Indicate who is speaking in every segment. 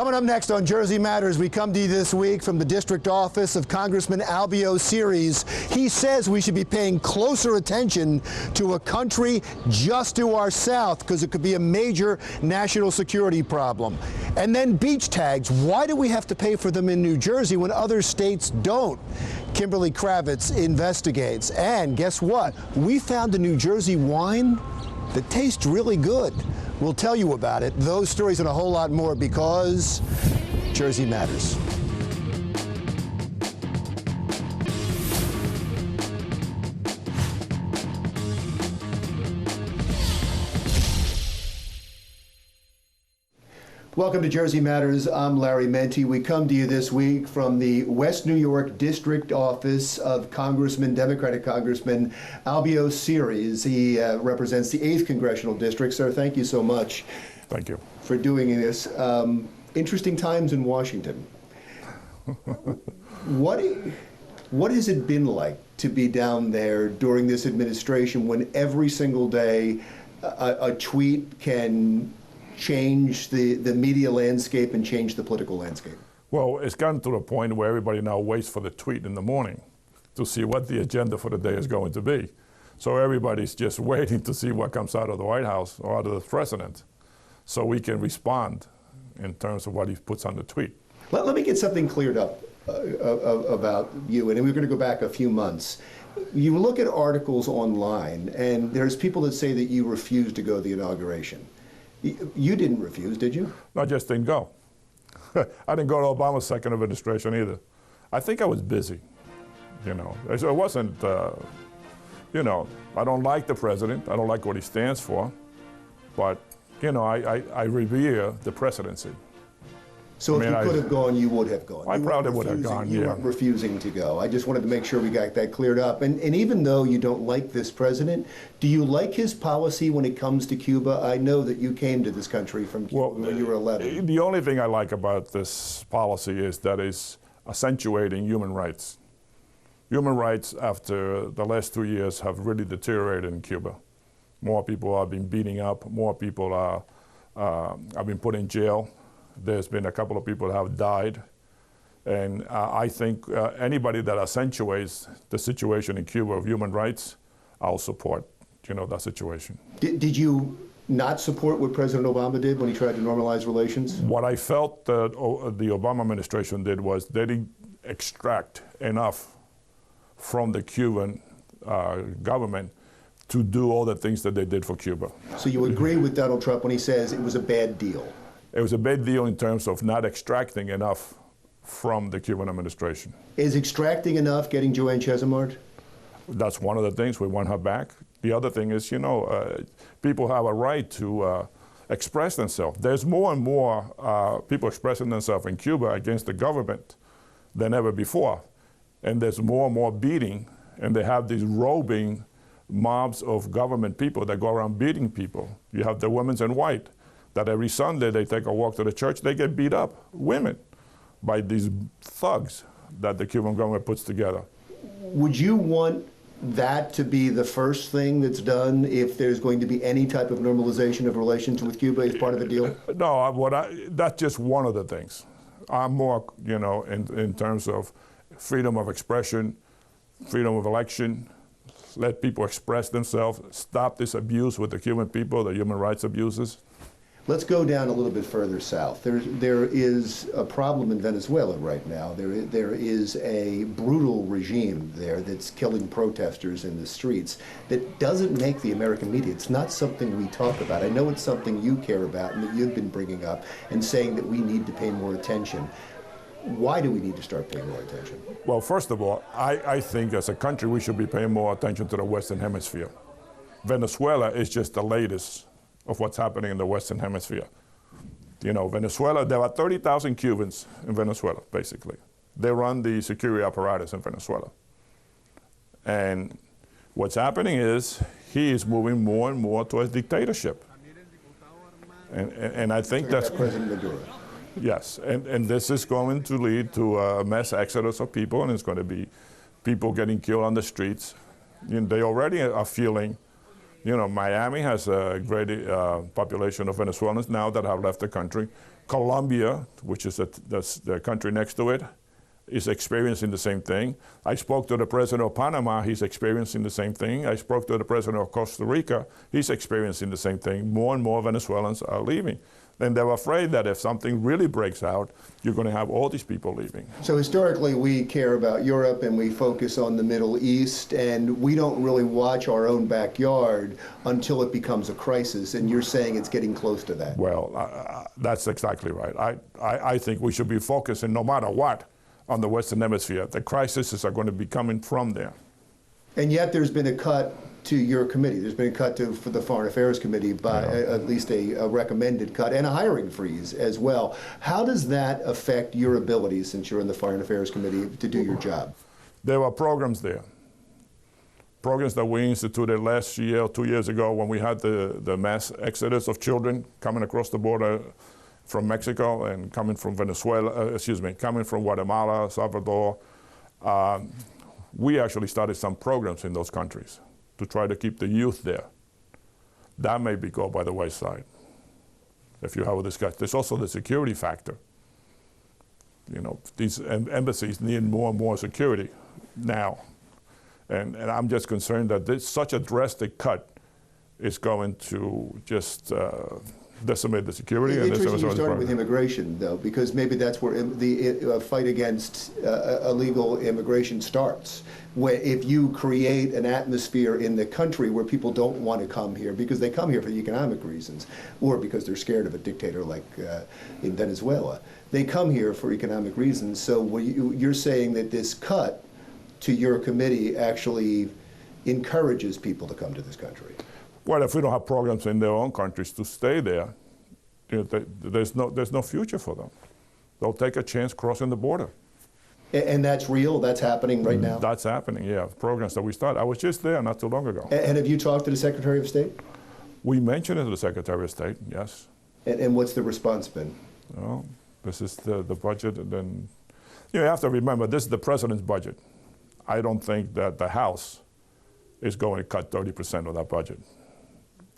Speaker 1: Coming up next on Jersey Matters, we come to you this week from the district office of Congressman Albio Sires. He says we should be paying closer attention to a country just to our south because it could be a major national security problem. And then beach tags. Why do we have to pay for them in New Jersey when other states don't? Kimberly Kravitz investigates. And guess what? We found a New Jersey wine that tastes really good. We'll tell you about it. Those stories and a whole lot more because Jersey Matters. Welcome to Jersey Matters. I'm Larry Menti. We come to you this week from the West New York District Office of Democratic Congressman Albio Sires. He represents the 8th Congressional District. Sir, thank you so much.
Speaker 2: Thank you.
Speaker 1: For doing this. Interesting times in Washington. What has it been like to be down there during this administration when every single day a tweet can change the media landscape and change the political landscape?
Speaker 2: Well, it's gotten to the point where everybody now waits for the tweet in the morning to see what the agenda for the day is going to be. So everybody's just waiting to see what comes out of the White House or out of the president so we can respond in terms of what he puts on the tweet.
Speaker 1: Let me get something cleared up about you, and we're going to go back a few months. You look at articles online, and there's people that say that you refused to go to the inauguration. You didn't refuse, did you?
Speaker 2: No, I just didn't go. I didn't go to Obama's second administration either. I think I was busy, you know. It wasn't, you know, I don't like the president. I don't like what he stands for. But, you know, I revere the presidency.
Speaker 1: So if you could have gone, you would have gone.
Speaker 2: I probably would have gone, yeah.
Speaker 1: You weren't refusing to go. I just wanted to make sure we got that cleared up. And even though you don't like this president, do you like his policy when it comes to Cuba? I know that you came to this country from Cuba when you were 11.
Speaker 2: The only thing I like about this policy is that it's accentuating human rights. Human rights after the last 2 years have really deteriorated in Cuba. More people are being beaten up. More people have been put in jail. There's been a couple of people that have died. And I think anybody that accentuates the situation in Cuba of human rights, I'll support, you know, that situation.
Speaker 1: Did you not support what President Obama did when he tried to normalize relations?
Speaker 2: What I felt that the Obama administration did was they didn't extract enough from the Cuban government to do all the things that they did for Cuba.
Speaker 1: So you agree with Donald Trump when he says it was a bad deal?
Speaker 2: It was a bad deal in terms of not extracting enough from the Cuban administration.
Speaker 1: Is extracting enough getting Joanne Chesimard?
Speaker 2: That's one of the things. We want her back. The other thing is, you know, people have a right to express themselves. There's more and more people expressing themselves in Cuba against the government than ever before. And there's more and more beating, and they have these roving mobs of government people that go around beating people. You have the women in white that every Sunday they take a walk to the church, they get beat up, women, by these thugs that the Cuban government puts together.
Speaker 1: Would you want that to be the first thing that's done if there's going to be any type of normalization of relations with Cuba as part of the deal?
Speaker 2: No, that's just one of the things. I'm more, you know, in terms of freedom of expression, freedom of election, let people express themselves, stop this abuse with the Cuban people, the human rights abuses.
Speaker 1: Let's go down a little bit further south. There is a problem in Venezuela right now. There is a brutal regime there that's killing protesters in the streets that doesn't make the American media. It's not something we talk about. I know it's something you care about and that you've been bringing up and saying that we need to pay more attention. Why do we need to start paying more attention?
Speaker 2: Well, first of all, I think as a country we should be paying more attention to the Western Hemisphere. Venezuela is just the latest of what's happening in the Western Hemisphere. You know, Venezuela, there are 30,000 Cubans in Venezuela, basically. They run the security apparatus in Venezuela. And what's happening is he is moving more and more towards dictatorship. And I think that's
Speaker 1: President Maduro.
Speaker 2: Yes, and this is going to lead to a mass exodus of people, and it's going to be people getting killed on the streets. You know, they already are feeling. You know, Miami has a great population of Venezuelans now that have left the country. Colombia, which is that's the country next to it, is experiencing the same thing. I spoke to the president of Panama, he's experiencing the same thing. I spoke to the president of Costa Rica, he's experiencing the same thing. More and more Venezuelans are leaving. And they're afraid that if something really breaks out, you're going to have all these people leaving.
Speaker 1: So historically, we care about Europe and we focus on the Middle East, and we don't really watch our own backyard until it becomes a crisis, and you're saying it's getting close to that.
Speaker 2: Well, that's exactly right. I think we should be focusing, no matter what, on the Western Hemisphere. The crises are going to be coming from there.
Speaker 1: And yet there's been a cut to your committee. There's been a cut for the Foreign Affairs Committee by at least a recommended cut, and a hiring freeze as well. How does that affect your ability, since you're in the Foreign Affairs Committee, to do your job?
Speaker 2: There were programs there. Programs that we instituted last year, 2 years ago, when we had the mass exodus of children coming across the border from Mexico and coming from Venezuela, coming from Guatemala, Salvador. We actually started some programs in those countries to try to keep the youth there. That may go by the wayside if you have a discussion. There's also the security factor. You know, these embassies need more and more security now. And I'm just concerned that such a drastic cut is going to just decimate the security.
Speaker 1: Interesting you started with immigration, though, because maybe that's where the fight against illegal immigration starts. If you create an atmosphere in the country where people don't want to come here because they come here for economic reasons, or because they're scared of a dictator like in Venezuela, they come here for economic reasons. So you're saying that this cut to your committee actually encourages people to come to this country?
Speaker 2: Well, if we don't have programs in their own countries to stay there, you know, there's no future for them. They'll take a chance crossing the border.
Speaker 1: And that's real? That's happening right now?
Speaker 2: That's happening, yeah. Programs that we started. I was just there not too long ago.
Speaker 1: And have you talked to the Secretary of State?
Speaker 2: We mentioned it to the Secretary of State, yes.
Speaker 1: And what's the response been?
Speaker 2: Well, this is the budget, and then you have to remember, this is the president's budget. I don't think that the House is going to cut 30% of that budget.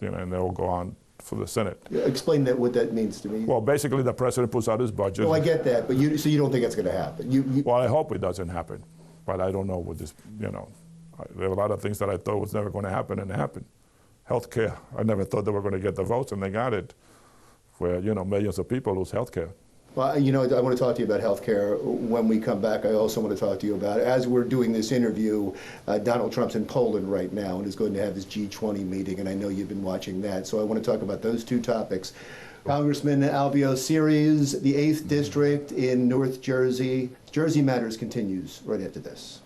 Speaker 2: You know, and they'll go on for the Senate.
Speaker 1: Explain what that means to me.
Speaker 2: Well, basically, the president puts out his budget.
Speaker 1: Well, I get that, but so you don't think that's going to happen?
Speaker 2: Well, I hope it doesn't happen, but I don't know what this. You know, there are a lot of things that I thought was never going to happen, and it happened. Healthcare. I never thought they were going to get the votes, and they got it. Where millions of people lose healthcare.
Speaker 1: Well, I want to talk to you about healthcare when we come back. I also want to talk to you about, as we're doing this interview, Donald Trump's in Poland right now and is going to have his G20 meeting, and I know you've been watching that. So I want to talk about those two topics. Congressman Albio Sires, the 8th District in North Jersey. Jersey Matters continues right after this.